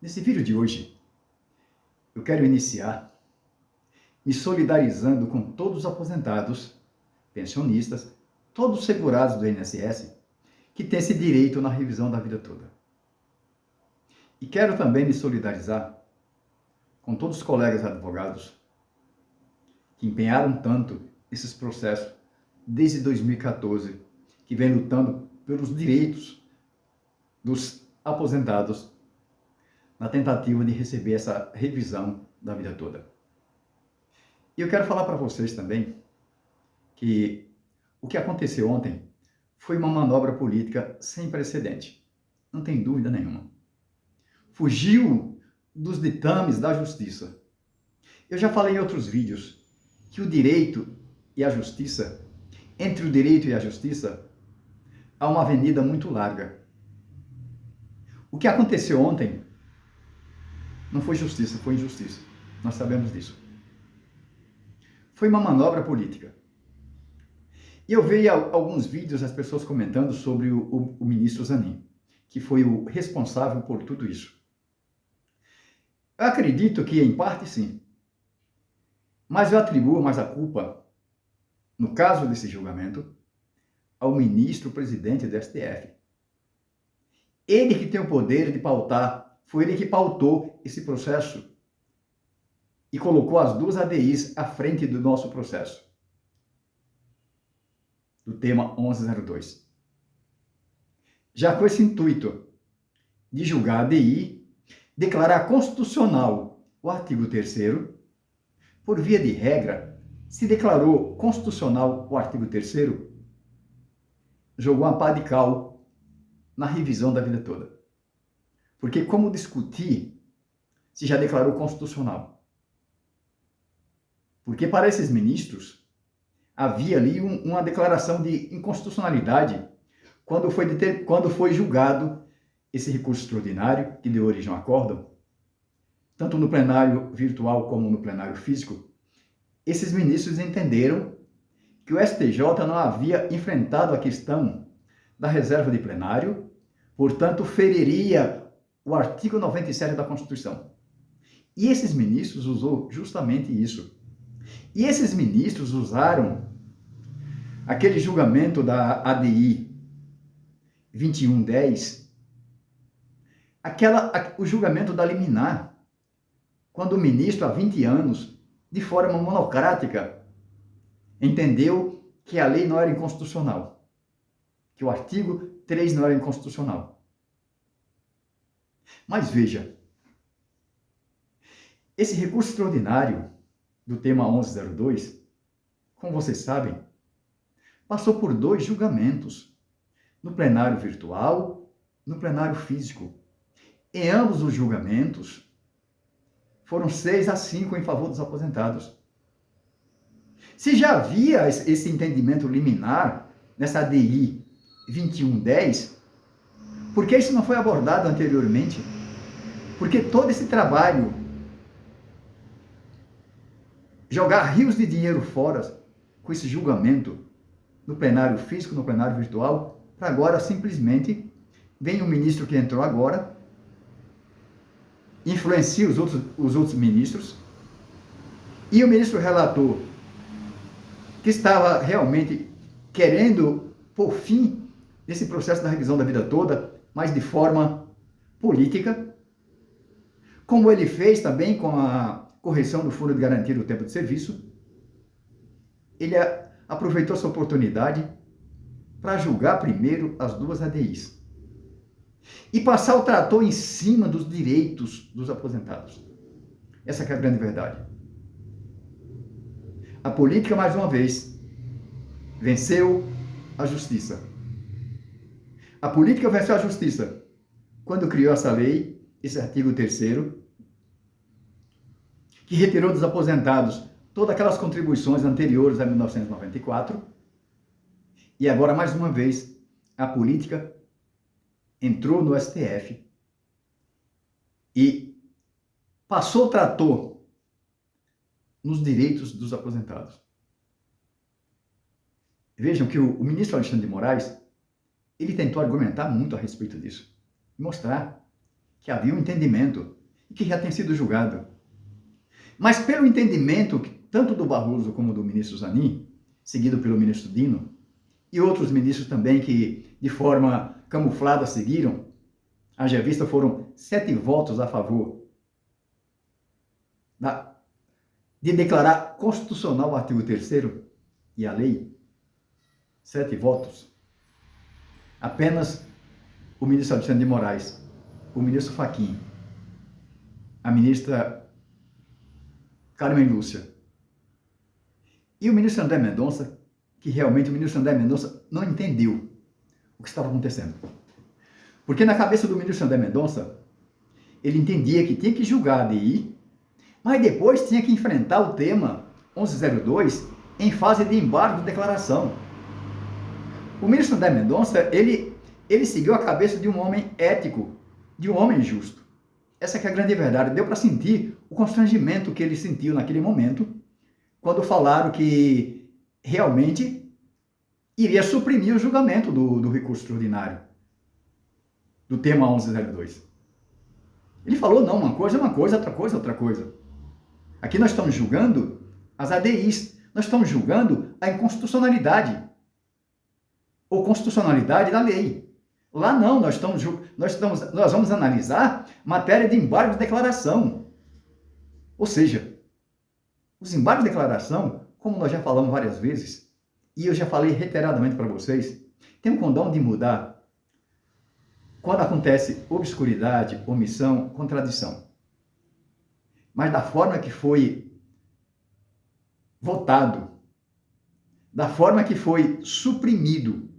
Nesse vídeo de hoje, eu quero iniciar me solidarizando com todos os aposentados, pensionistas, todos segurados do INSS, que têm esse direito na revisão da vida toda. E quero também me solidarizar com todos os colegas advogados que empenharam tanto esses processos desde 2014, que vem lutando pelos direitos dos aposentados na tentativa de receber essa revisão da vida toda. E eu quero falar para vocês também que o que aconteceu ontem foi uma manobra política sem precedente. Não tem dúvida nenhuma. Fugiu dos ditames da justiça. Eu já falei em outros vídeos que o direito e a justiça, entre o direito e a justiça, há uma avenida muito larga. O que aconteceu ontem não foi justiça, foi injustiça. Nós sabemos disso. Foi uma manobra política. E eu vi alguns vídeos, as pessoas comentando sobre o ministro Zanin, que foi o responsável por tudo isso. Eu acredito que, em parte, sim. Mas eu atribuo mais a culpa, no caso desse julgamento, ao ministro presidente do STF. Ele que tem o poder de pautar, foi ele que pautou esse processo e colocou as duas ADIs à frente do nosso processo, do tema 1102. Já com esse intuito de julgar a ADI, declarar constitucional o artigo 3º, por via de regra, se declarou constitucional o artigo 3º, jogou uma pá de cal na revisão da vida toda. Porque como discutir se já declarou constitucional? Porque para esses ministros havia ali uma declaração de inconstitucionalidade quando foi julgado esse recurso extraordinário que deu origem ao acórdão, tanto no plenário virtual como no plenário físico. Esses ministros entenderam que o STJ não havia enfrentado a questão da reserva de plenário, portanto, feriria o artigo 97 da Constituição. E esses ministros usou justamente isso. E esses ministros usaram aquele julgamento da ADI 2110, o julgamento da liminar, quando o ministro, há 20 anos, de forma monocrática, entendeu que a lei não era inconstitucional, que o artigo 3 não era inconstitucional. Mas veja, esse recurso extraordinário do tema 1102, como vocês sabem, passou por 2 julgamentos, no plenário virtual, no plenário físico. Em ambos os julgamentos, foram 6-5 em favor dos aposentados. Se já havia esse entendimento liminar nessa ADI 2110, por que isso não foi abordado anteriormente? Porque todo esse trabalho, jogar rios de dinheiro fora com esse julgamento no plenário físico, no plenário virtual, para agora simplesmente vem o ministro que entrou agora, influencia os outros ministros, e o ministro relator, que estava realmente querendo pôr fim nesse processo da revisão da vida toda, mas de forma política, como ele fez também com a correção do Fundo de Garantia do Tempo de Serviço, ele aproveitou essa oportunidade para julgar primeiro as 2 ADIs e passar o trator em cima dos direitos dos aposentados. Essa que é a grande verdade. A política, mais uma vez, venceu a justiça. A política venceu a justiça quando criou essa lei, esse artigo 3º, que retirou dos aposentados todas aquelas contribuições anteriores a 1994. E agora, mais uma vez, a política entrou no STF e passou o trator nos direitos dos aposentados. Vejam que o ministro Alexandre de Moraes, ele tentou argumentar muito a respeito disso, mostrar que havia um entendimento e que já tem sido julgado. Mas pelo entendimento, tanto do Barroso como do ministro Zanin, seguido pelo ministro Dino, e outros ministros também que, de forma camuflada, seguiram, haja vista foram 7 votos a favor de declarar constitucional o artigo 3º e a lei. 7 votos. Apenas o ministro Alexandre de Moraes, o ministro Fachin, a ministra Carmen Lúcia e o ministro André Mendonça, que realmente o ministro André Mendonça não entendeu o que estava acontecendo. Porque na cabeça do ministro André Mendonça, ele entendia que tinha que julgar a ADI, mas depois tinha que enfrentar o tema 1102 em fase de embargo de declaração. O ministro André Mendonça, ele seguiu a cabeça de um homem ético, de um homem justo. Essa que é a grande verdade. Deu para sentir o constrangimento que ele sentiu naquele momento, quando falaram que realmente iria suprimir o julgamento do recurso extraordinário, do tema 1102. Ele falou, não, uma coisa é uma coisa, outra coisa é outra coisa. Aqui nós estamos julgando as ADIs, nós estamos julgando a inconstitucionalidade ou constitucionalidade da lei. Lá não, nós vamos analisar matéria de embargo de declaração. Ou seja, os embargos de declaração, como nós já falamos várias vezes, e eu já falei reiteradamente para vocês, tem um condão de mudar quando acontece obscuridade, omissão, contradição. Mas da forma que foi votado, da forma que foi suprimido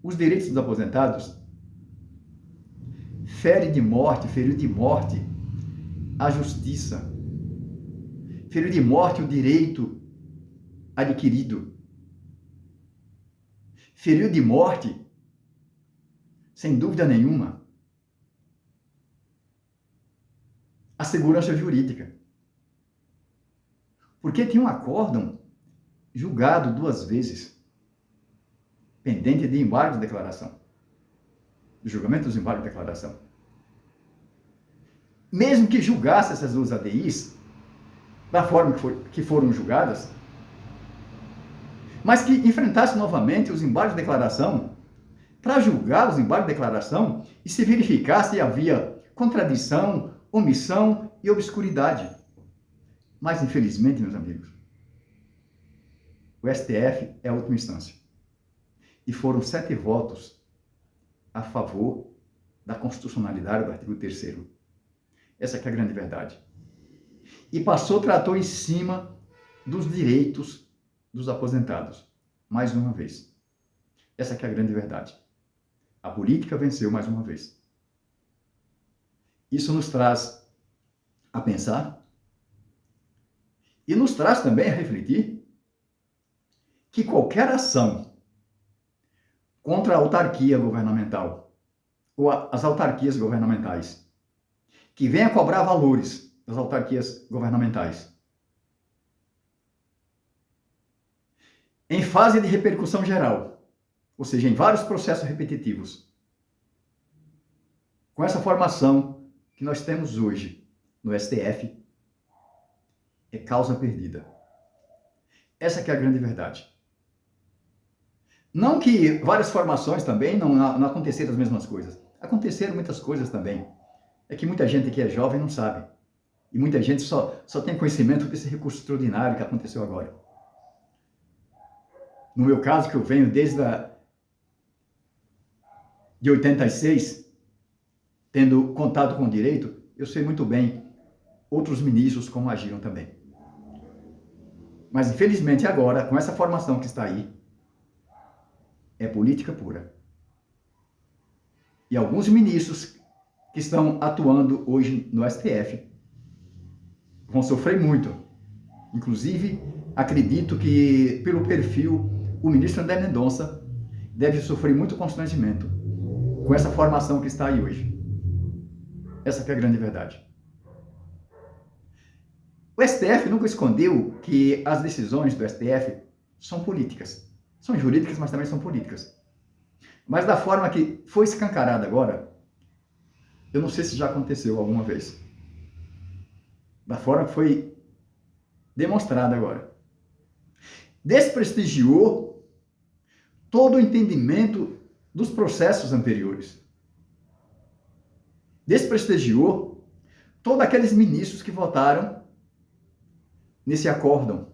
os direitos dos aposentados, feriu de morte a justiça, feriu de morte o direito adquirido, feriu de morte, sem dúvida nenhuma, a segurança jurídica. Porque tinha um acórdão julgado 2 vezes, pendente de embargo de declaração, do julgamento dos embargos de declaração. Mesmo que julgasse essas 2 ADIs, da forma que foram julgadas, mas que enfrentasse novamente os embargos de declaração, para julgar os embargos de declaração e se verificar se havia contradição, omissão e obscuridade. Mas, infelizmente, meus amigos, o STF é a última instância. E foram 7 votos a favor da constitucionalidade do artigo 3º. Essa que é a grande verdade. E tratou em cima dos direitos dos aposentados. Mais uma vez. Essa que é a grande verdade. A política venceu mais uma vez. Isso nos traz a pensar e nos traz também a refletir que qualquer ação contra a autarquia governamental ou as autarquias governamentais que venha cobrar valores das autarquias governamentais em fase de repercussão geral, ou seja, em vários processos repetitivos, com essa formação que nós temos hoje no STF, é causa perdida. Essa que é a grande verdade. Não que várias formações também não aconteceram as mesmas coisas. Aconteceram muitas coisas também. É que muita gente que é jovem não sabe. E muita gente só tem conhecimento desse recurso extraordinário que aconteceu agora. No meu caso, que eu venho desde de 86, tendo contato com o direito, eu sei muito bem outros ministros como agiram também. Mas, infelizmente, agora, com essa formação que está aí, é política pura. E alguns ministros que estão atuando hoje no STF vão sofrer muito. Inclusive, acredito que, pelo perfil, o ministro André Mendonça deve sofrer muito constrangimento com essa formação que está aí hoje. Essa que é a grande verdade. O STF nunca escondeu que as decisões do STF são políticas. São jurídicas, mas também são políticas. Mas da forma que foi escancarada agora, Eu não sei se já aconteceu alguma vez. Da forma que foi demonstrada agora. Desprestigiou todo o entendimento dos processos anteriores. Desprestigiou todos aqueles ministros que votaram nesse acórdão,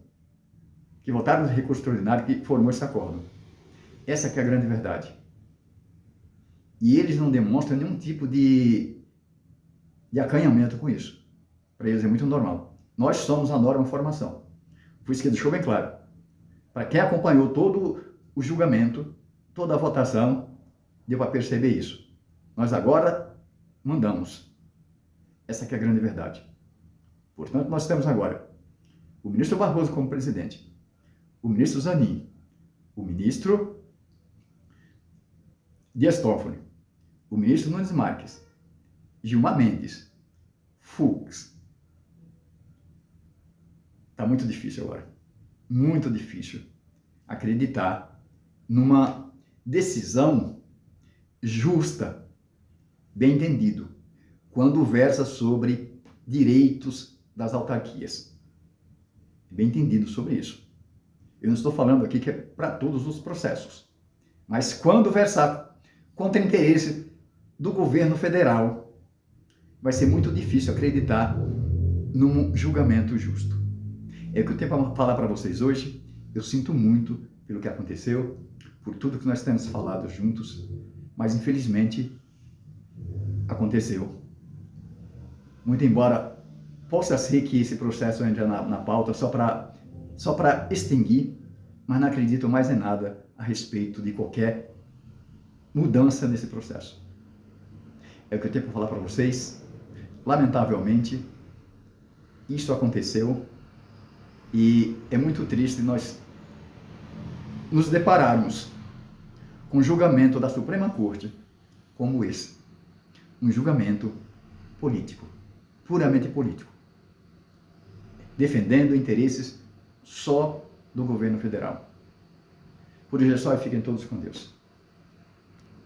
que votaram no recurso extraordinário que formou esse acórdão. Essa que é a grande verdade. E eles não demonstram nenhum tipo de acanhamento com isso. Para eles é muito normal. Nós somos a norma formação. Por isso que deixou bem claro. Para quem acompanhou todo o julgamento, toda a votação, deu para perceber isso. Nós agora mandamos. Essa que é a grande verdade. Portanto, nós temos agora o ministro Barroso como presidente, o ministro Zanin, o ministro Dias Toffoli, o ministro Nunes Marques, Gilmar Mendes, Fux. Está muito difícil agora. Muito difícil acreditar numa decisão justa, bem entendido, quando versa sobre direitos das autarquias. Bem entendido sobre isso. Eu não estou falando aqui que é para todos os processos, mas quando versar contra interesse do governo federal, vai ser muito difícil acreditar num julgamento justo. É o que eu tenho para falar para vocês hoje. Eu sinto muito pelo que aconteceu, por tudo que nós temos falado juntos, mas infelizmente aconteceu. Muito embora possa ser que esse processo entre na pauta só para extinguir, mas não acredito mais em nada a respeito de qualquer mudança nesse processo. É o que eu tenho para falar para vocês. Lamentavelmente, isso aconteceu e é muito triste nós nos depararmos com um julgamento da Suprema Corte como esse. Um julgamento político, puramente político, defendendo interesses só do governo federal. Por hoje é só e fiquem todos com Deus.